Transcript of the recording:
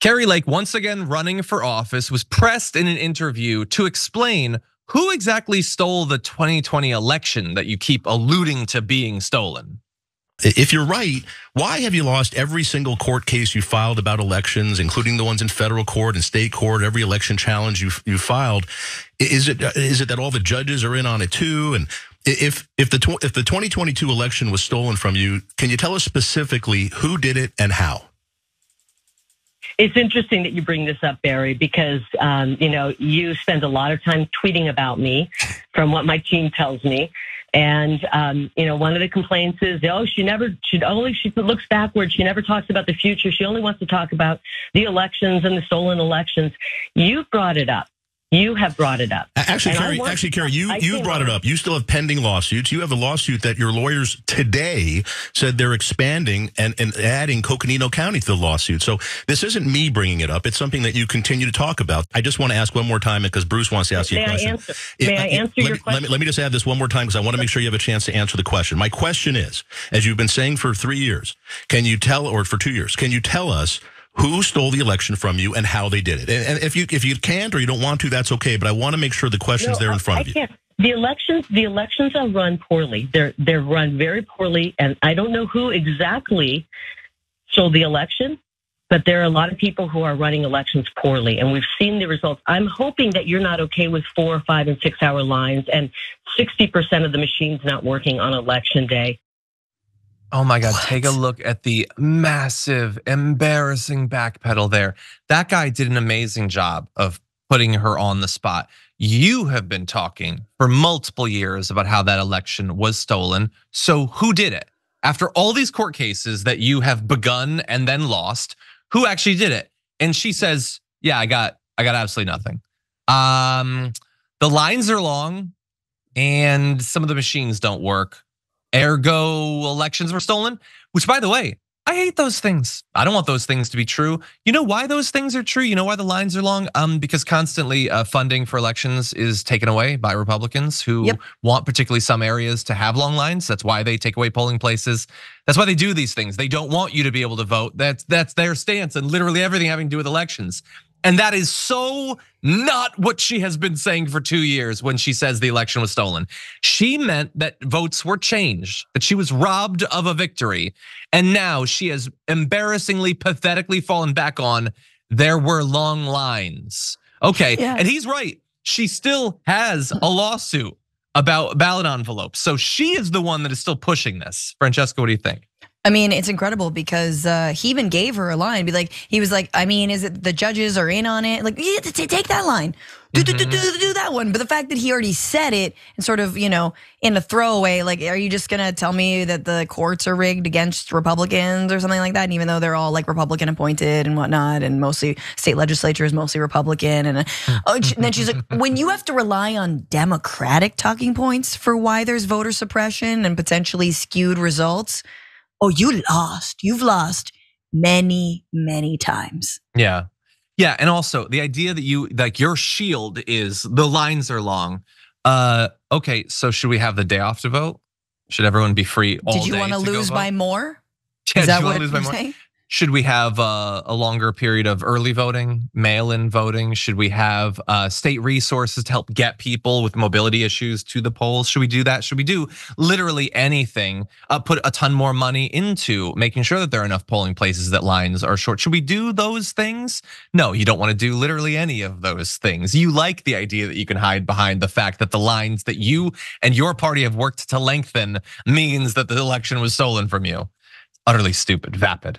Kari Lake, once again running for office, was pressed in an interview to explain who exactly stole the 2020 election that you keep alluding to being stolen. If you're right, why have you lost every single court case you filed about elections, including the ones in federal court and state court, every election challenge you filed? Is it that all the judges are in on it too? And if the 2022 election was stolen from you, can you tell us specifically who did it and how? It's interesting that you bring this up, Barry, because, you spend a lot of time tweeting about me from what my team tells me. And, one of the complaints is, she looks backwards. She never talks about the future. She only wants to talk about the elections and the stolen elections. You brought it up. You have brought it up. Actually, Kari, you brought it up. You still have pending lawsuits. You have a lawsuit that your lawyers today said they're expanding and adding Coconino County to the lawsuit. So this isn't me bringing it up. It's something that you continue to talk about. I just want to ask one more time because Bruce wants to ask you a question. May I answer your question? Let me just add this one more time because I want to make sure you have a chance to answer the question. My question is, as you've been saying for 3 years, or for 2 years, can you tell us who stole the election from you and how they did it? And if you can't or you don't want to, that's okay. But I want to make sure the question's there in front of you. Can't. The elections are run poorly. They're run very poorly, and I don't know who exactly stole the election, but there are a lot of people who are running elections poorly, and we've seen the results. I'm hoping that you're not okay with 4, 5, and 6 hour lines and 60% of the machines not working on election day. Oh my God, take a look at the massive, embarrassing backpedal there. That guy did an amazing job of putting her on the spot. You have been talking for multiple years about how that election was stolen. So who did it? After all these court cases that you have begun and then lost, who actually did it? And she says, yeah, I got absolutely nothing. The lines are long and some of the machines don't work. Ergo, elections were stolen, which, by the way, I hate those things. I don't want those things to be true. You know why those things are true? You know why the lines are long? Because constantly funding for elections is taken away by Republicans who want particularly some areas to have long lines. That's why they take away polling places. That's why they do these things. They don't want you to be able to vote. That's their stance and literally everything having to do with elections. And that is so not what she has been saying for 2 years when she says the election was stolen. She meant that votes were changed, that she was robbed of a victory. And now she has embarrassingly, pathetically fallen back on there were long lines. Okay, and he's right. She still has a lawsuit about ballot envelopes. So she is the one that is still pushing this. Francesca, what do you think? I mean, it's incredible because he even gave her a line. He was like, I mean, is it the judges are in on it? Like, you have to take that line, do that one. But the fact that he already said it and sort of, in a throwaway, like, are you just gonna tell me that the courts are rigged against Republicans or something like that? And even though they're all like Republican appointed and whatnot, and mostly state legislature is mostly Republican, and then she's like, when you have to rely on Democratic talking points for why there's voter suppression and potentially skewed results. Oh, you lost. You've lost many, many times. Yeah. And also the idea that your shield is the lines are long. Okay, so should we have the day off to vote? Should everyone be free all day? Did you want to lose by more? Is that what you're saying? Should we have a longer period of early voting, mail-in voting? Should we have state resources to help get people with mobility issues to the polls? Should we do that? Should we do literally anything? Put a ton more money into making sure that there are enough polling places that lines are short. Should we do those things? No, you don't want to do literally any of those things. You like the idea that you can hide behind the fact that the lines that you and your party have worked to lengthen means that the election was stolen from you. Utterly stupid, vapid.